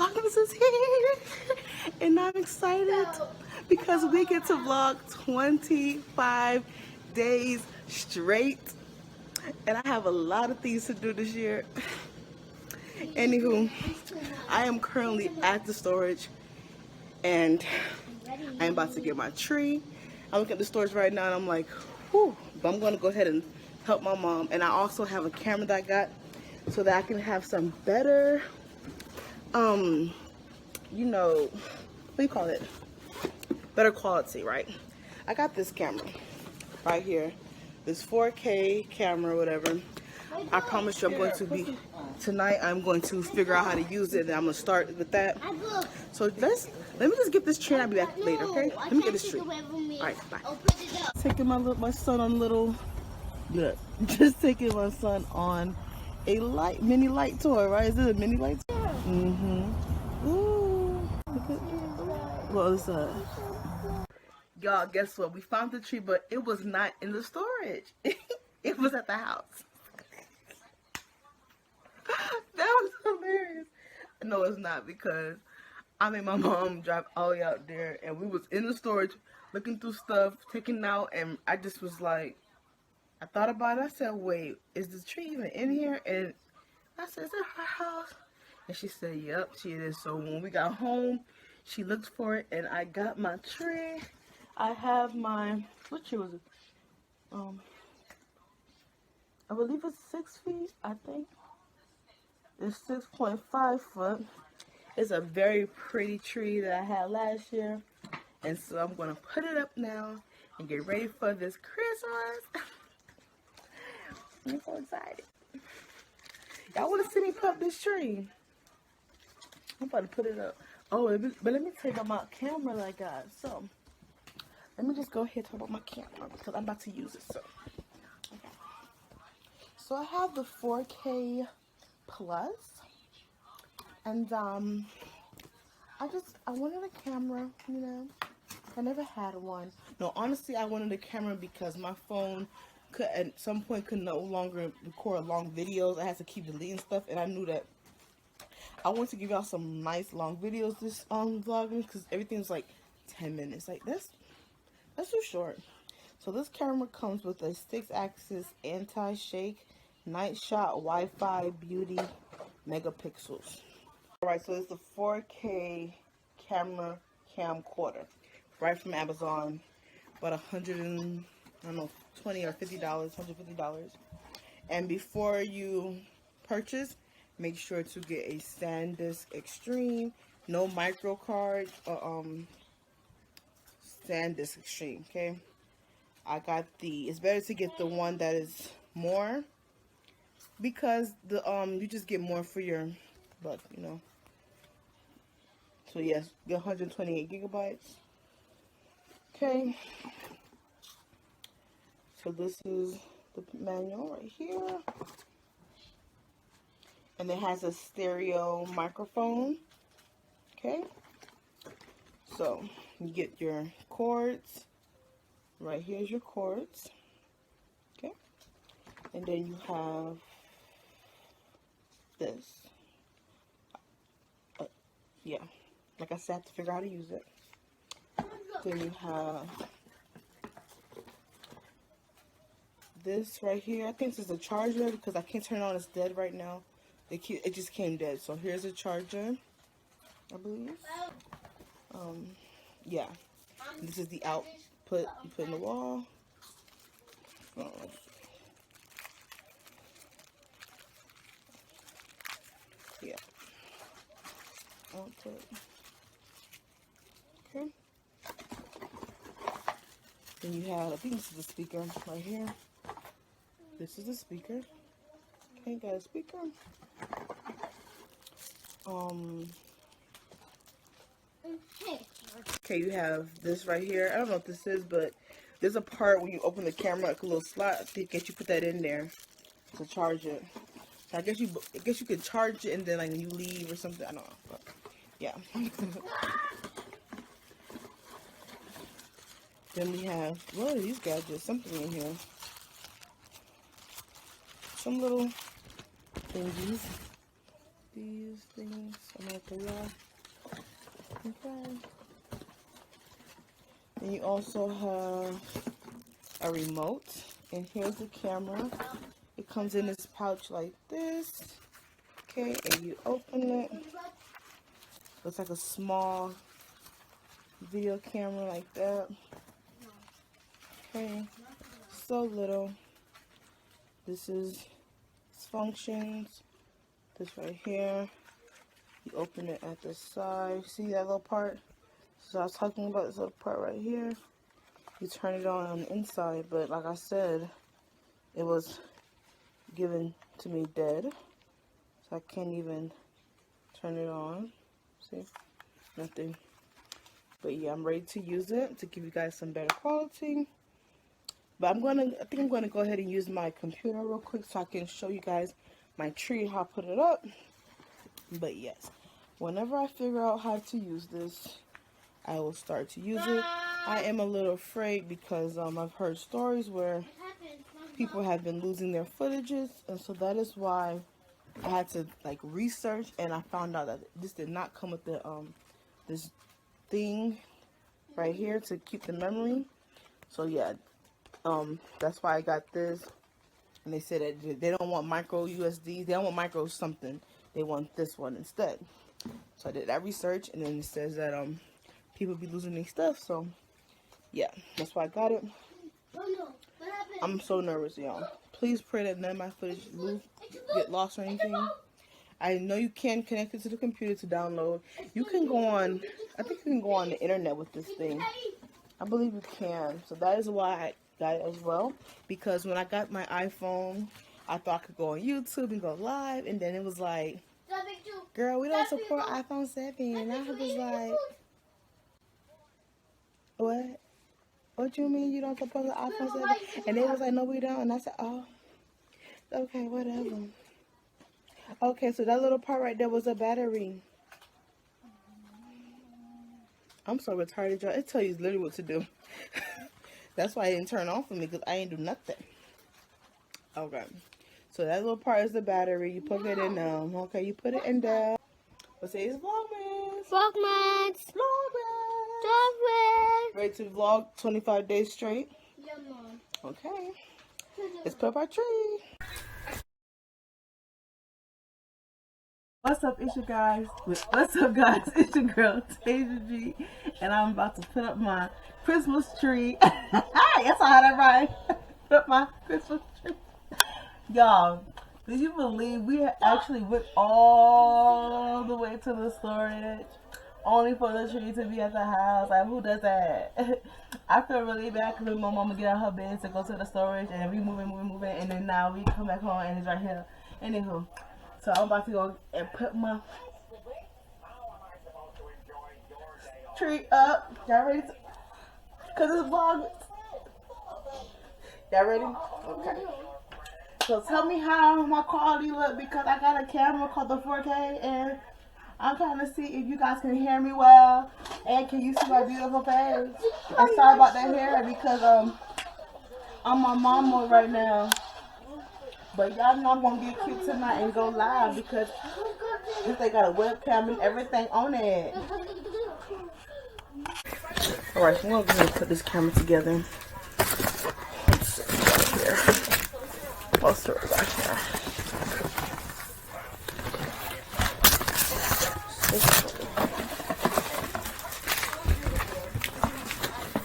Vlogmas is here, and I'm excited because we get to vlog 25 days straight, and I have a lot of things to do this year. Anywho, I am currently at the storage, and I am about to get my tree. I look at the storage right now, and I'm like, whew, but I'm going to go ahead and help my mom. And I also have a camera that I got so that I can have some better, you know, what do you call it? Better quality, right? I got this camera right here, this 4K camera, whatever. I promise you I'm going to be, tonight I'm going to figure out how to use it, and I'm going to start with that. So let me just get this tree and I'll be back later, okay? Let me get this tree. Alright, bye. Taking my son on a little, look, just taking my son on a mini light tour, right? Is it a mini light tour? Mm-hmm. Ooh, look at, what is that? Y'all, guess what? We found the tree, but it was not in the storage. It was at the house. That was hilarious. No, it's not, because I made my mom drive all the way out there, and we was in the storage looking through stuff, taking out, and I just was like, I thought about it. I said, wait, is the tree even in here? And I said, is it her house? And she said, yep, she is. So when we got home, she looked for it, and I got my tree. I have my, what tree was it? I believe it's 6 feet, I think. It's 6.5 foot. It's a very pretty tree that I had last year. And so I'm going to put it up now and get ready for this Christmas. I'm so excited. Y'all want to see me put up this tree? I'm about to put it up. Oh, but let me tell you about my camera that I got. So, let me just go ahead and talk about my camera because I'm about to use it. So, okay. So I have the 4K Plus. And, I wanted a camera, you know. I never had one. No, honestly, I wanted a camera because my phone could, at some point, could no longer record long videos. I had to keep deleting stuff, and I knew that I wanted to give y'all some nice long videos this vlogging, because everything's like 10 minutes. Like, that's too short. So this camera comes with a 6-axis anti-shake night shot Wi-Fi beauty megapixels. Alright, so it's a 4K camera camcorder, right from Amazon, about $120 or $50, $150. And before you purchase, make sure to get a SanDisk Extreme, no micro card, SanDisk Extreme. Okay, I got it's better to get the one that is more, because the you just get more for your buck, you know. So yes, get 128 gigabytes. Okay. So this is the manual right here. And it has a stereo microphone. Okay. So you get your cords. Right here's your cords. Okay. And then you have this. Yeah. Like I said, I have to figure out how to use it. Then you have this right here. I think this is a charger because I can't turn it on. It's dead right now. It just came dead. So here's a charger, I believe. Yeah. And this is the output you put in the wall. Yeah. Output. Okay. Then you have, I think this is the speaker right here. This is the speaker. Okay, got a speaker. Okay, you have this right here. I don't know what this is, but there's a part when you open the camera, like a little slot. I guess you put that in there to charge it. So I guess you could charge it and then like when you leave or something. I don't know. But yeah. Then we have, what are these gadgets? Something in here. Some little thingies. these things. I'm gonna put y'all. Okay. And you also have a remote. And here's the camera. It comes in this pouch like this. Okay, and you open it. Looks like a small video camera like that. Okay, so little. This is its functions. This right here. You open it at the side. See that little part? So I was talking about this little part right here. You turn it on the inside, but like I said, it was given to me dead. So I can't even turn it on. See? Nothing. But yeah, I'm ready to use it to give you guys some better quality. But I think I'm gonna go ahead and use my computer real quick so I can show you guys my tree, how I put it up. But yes, whenever I figure out how to use this, I will start to use it. I am a little afraid because I've heard stories where people have been losing their footages, and so that is why I had to like research, and I found out that this did not come with the this thing right here to keep the memory. So yeah, that's why I got this. And they said that they don't want micro USD, they don't want micro something, they want this one instead. So I did that research, and then it says that people be losing their stuff. So yeah, that's why I got it. I'm so nervous, y'all. Please pray that none of my footage get lost or anything. I know you can connect it to the computer to download. You can go on, I think you can go on the internet with this thing. I believe you can. So that is why I got it as well. Because when I got my iPhone, I thought I could go on YouTube and go live. And then it was like, girl, we don't support iPhone 7. And I was like, what? What you mean you don't support the iPhone 7? And they was like, no, we don't. And I said, oh, okay, whatever. Okay, so that little part right there was a battery. I'm so retarded, y'all. It tells you literally what to do. That's why it didn't turn on for me, because I ain't do nothing. Okay. So that little part is the battery. You plug it in now. Okay, you put it in there. Let's say it's Vlogmas. Vlogmas. Vlogmas. Ready to vlog 25 days straight? Yeah, Mom. Okay. Let's put up our tree. What's up, it's your guys? What's up, guys? It's your girl, Taija G. And I'm about to put up my Christmas tree. Yes, I had that right. Put up my Christmas tree. Y'all, did you believe we actually went all the way to the storage only for the tree to be at the house? Like, who does that? I feel really bad because my mama get out her bed to go to the storage, and we moving, and then now we come back home and it's right here. Anywho, so I'm about to go and put my tree up. Y'all ready? Because it's vlog. Y'all ready? Okay. So tell me how my quality look, because I got a camera called the 4K, and I'm trying to see if you guys can hear me well, and can you see my beautiful face? And sorry about that hair, because I'm on mom mode right now. But y'all know I'm gonna get cute tonight and go live, because they got a webcam and everything on it. Alright, so we're gonna put this camera together. Let's see right here. Most of it right here.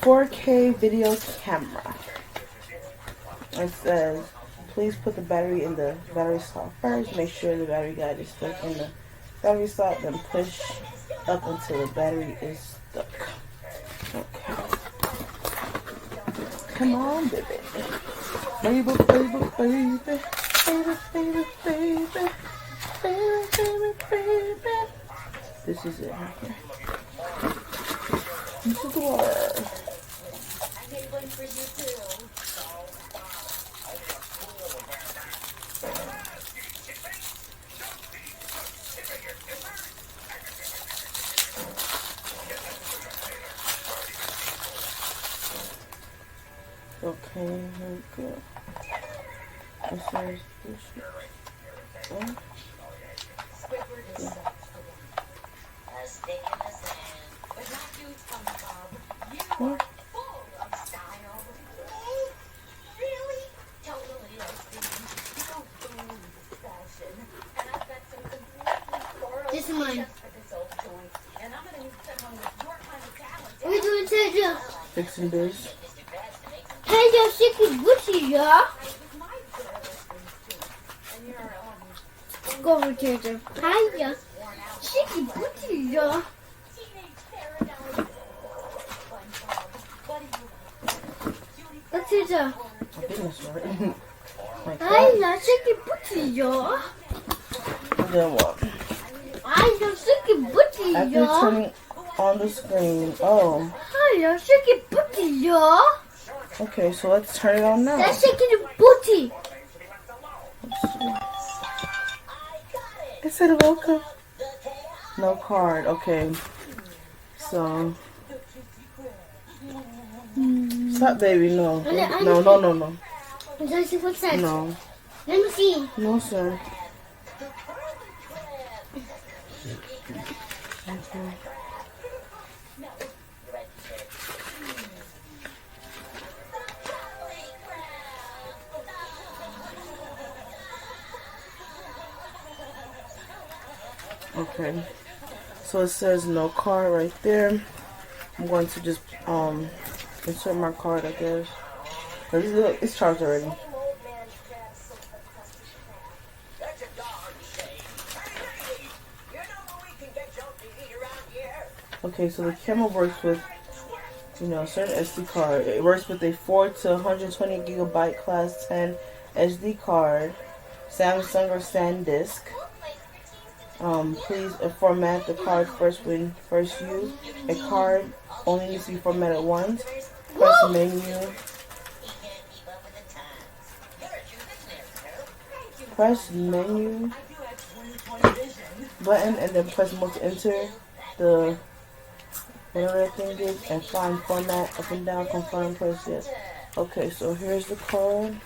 4K video camera. It says, please put the battery in the battery slot first. Make sure the battery guide is stuck in the battery slot. Then push up until the battery is stuck. Okay. Come on, baby. Baby, baby, baby. Baby, baby, baby. Baby, baby, baby. This is it right here. This is the water. I made one for you too. Okay, here we go. This is this. What? This is mine. What are you doing, Taija? Fixing this. Taija, sticky booty, yeah? Go over, Taija. Taija, sticky booty, yeah? Look, Taija. I think that's right. Like that. Taija, sticky booty, yeah? And then what? Taija, sticky booty, After yeah? turning on the screen. Oh. Taija, sticky booty, yeah? Okay, so let's turn it on now. That's sticky booty. It said welcome. No card. Okay. So. Stop, baby. No. No, no, no, no. Let me see what's that. No. Let me see. No, sir. Okay, so it says no card right there. I'm going to just insert my card, I guess. Look, it's charged already. Okay, so the camera works with, certain SD card. It works with a 4 to 120 gigabyte class 10 SD card, Samsung or SanDisk. Please format the card first when first used. A card only needs to be formatted once. Press menu. Press menu button and then press more to enter the whatever that thing is and find format up and down, confirm, press yes. Okay, so here's the card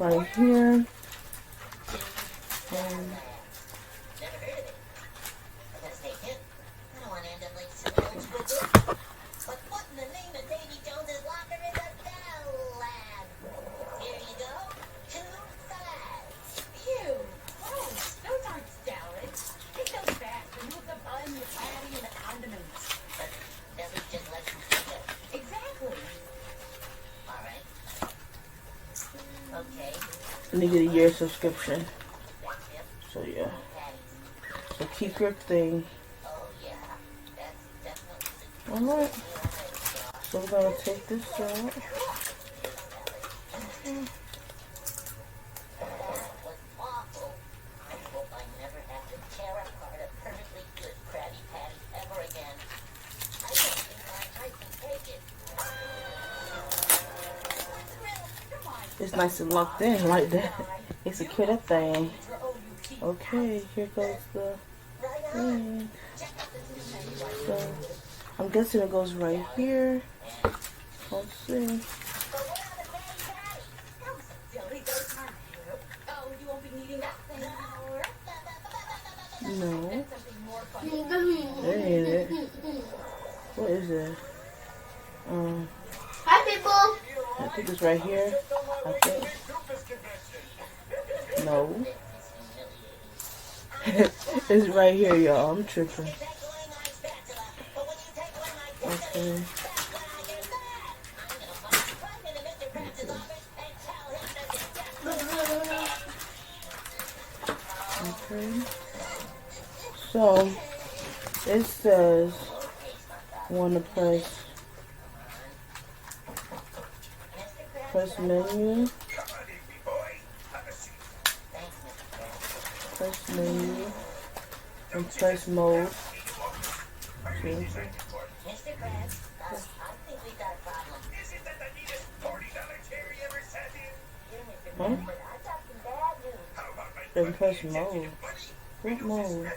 right here. And you get a year subscription. So yeah. So keep your thing. Alright. So we're gonna take this out. It's nice and locked in like that. It's a killer thing. Okay, here goes the thing. So, I'm guessing it goes right here. Let's see. No. That ain't it. What is it? Hi, people. I think it's right here. I think. No. It's right here, y'all. I'm tripping. Okay. Okay. So, it says, want to press menu, press menu, and press mode. Okay. Huh? And press mode. What mode?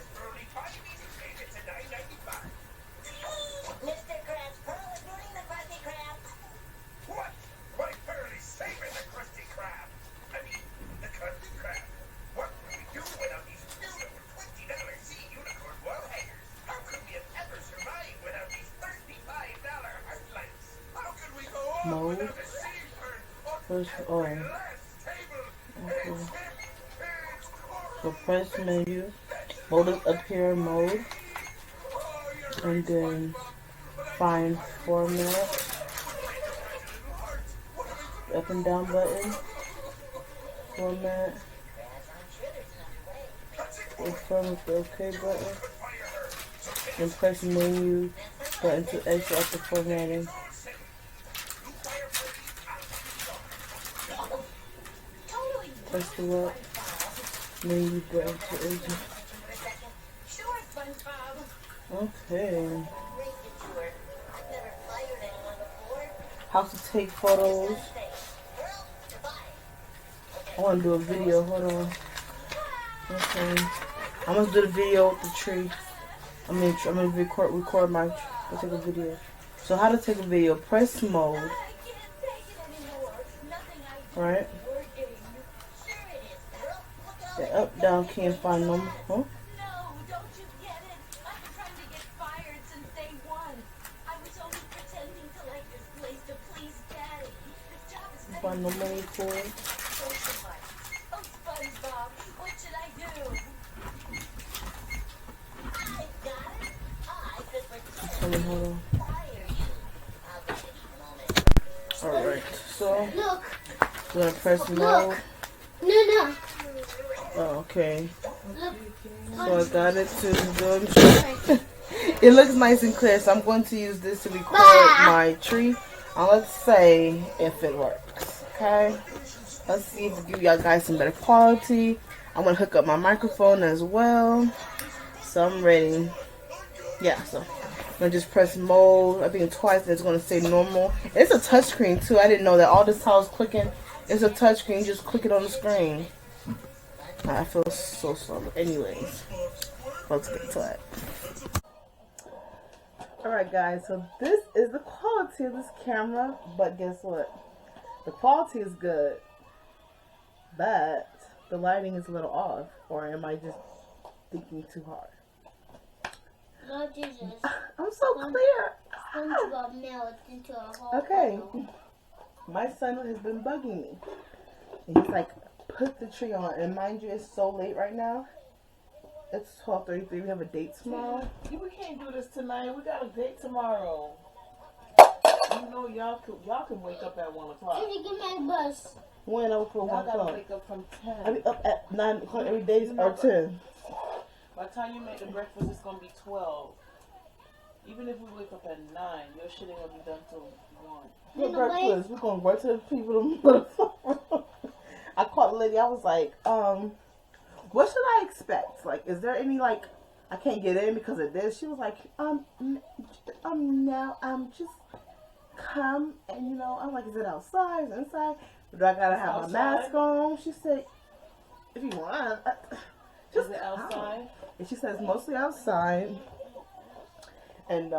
First, okay. So press menu, hold it up here mode, and then find format, up and down button, format, confirm with the OK button, then press menu button to exit after formatting. Press the what? Menu button to exit. Okay. How to take photos. I want to do a video. Hold on. Okay. I'm gonna do the video with the tree. I'm gonna record my. I'll take a video. So how to take a video? Press mode. Right. The up down can't find them. Huh? Find no money for it. Hold on. Alright, so Look. we're gonna press mode. No. Oh, okay. Look. So I got it to do. It looks nice and clear, so I'm going to use this to record my tree. Let's say if it works. Okay. Let's see if it give y'all guys some better quality. I'm gonna hook up my microphone as well. So I'm ready. Yeah, so I'm gonna just press mode. I think twice and it's gonna say normal. It's a touchscreen too. I didn't know that. All this time I was clicking. It's a touchscreen. Just click it on the screen. I feel so slow. Anyways, let's get to it. Alright guys, so this is the quality of this camera, but guess what? The quality is good, but the lighting is a little off, or am I just thinking too hard? Lord Jesus. I'm so clear. SpongeBob melts into a whole Okay. puddle. My son has been bugging me. And he's like, put the tree on. And mind you, it's so late right now. It's 12:33. We have a date tomorrow. We can't do this tonight. We got a date tomorrow. You know y'all can wake up at 1 o'clock. Can you get my bus? When I was for 1 Y'all gotta o'clock. wake up from 10. I be up at 9 o'clock every day or 10. By the time you make the breakfast, it's gonna be 12. Even if we wake up at 9, your shit ain't gonna be done till 1. What breakfast? We're gonna work to the people. I called the lady. I was like, what should I expect? Like, is there any, like, I can't get in because of this? She was like, now, just come and, you know, I'm like, is it outside? Is it inside? Do I gotta have my mask on? She said, if you want, just Is it outside? And she said it's mostly outside. And,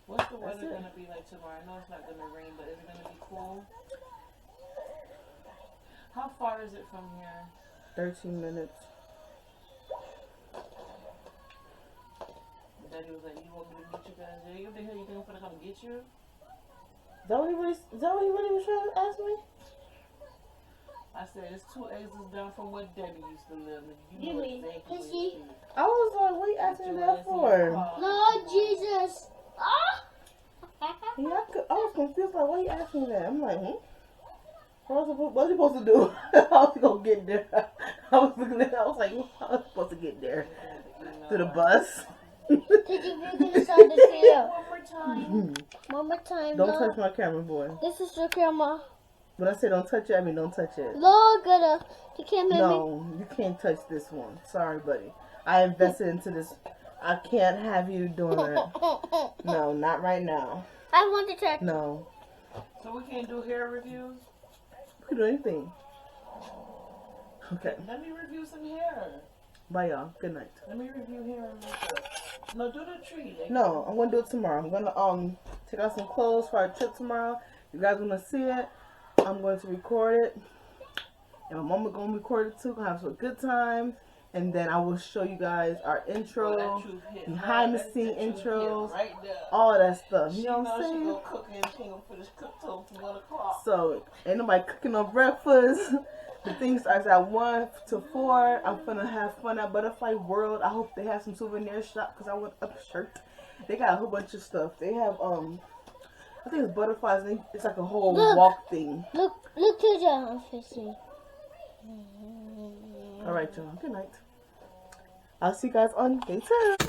What's the weather gonna be like tomorrow? I know it's not gonna rain, but is it gonna be cool? How far is it from here? 13 minutes. Daddy was like, you want me to meet you guys there? What the hell you think I'm gonna come get you? Is that what he really was trying to ask me? I said, it's 2 exits down from where Daddy used to live. And you You know mean, exactly is where he? it is. I was like, what are you asking me that for? Lord Jesus. Ah! Yeah, I was confused, like, why you asking me that? I'm like, what was you supposed to do? How was you gonna get there? I was looking at it, I was like, how was I supposed to get there? To the bus? Did you really start the video? One more time. One more time, Don't Lord. touch my camera, boy. This is the camera. When I say don't touch it, I mean don't touch it. Lord, you can't make me. No, you can't touch this one. Sorry, buddy. I invested into this. I can't have you doing that. No, not right now. I want to check. No. So we can't do hair reviews? We can do anything. Okay. Let me review some hair. Bye, y'all. Good night. Let me review hair and makeup. No, do the tree. Like, No, I'm gonna do it tomorrow. I'm gonna take out some clothes for our trip tomorrow. You guys wanna see it? I'm going to record it, and my mama gonna record it too. Gonna have a good time, And then I will show you guys our intro, behind the scene intros, all that stuff. You know what I'm saying? She go cooking and she ain't gonna finish cook till 1 o'clock. So ain't nobody cooking no breakfast. The thing starts at 1 to 4. I'm gonna have fun at Butterfly World. I hope they have some souvenir shop because I want a shirt. They got a whole bunch of stuff. They have I think it's butterflies. It's like a whole walk thing. Look to the office. All right, y'all. Good night. I'll see you guys on day 2.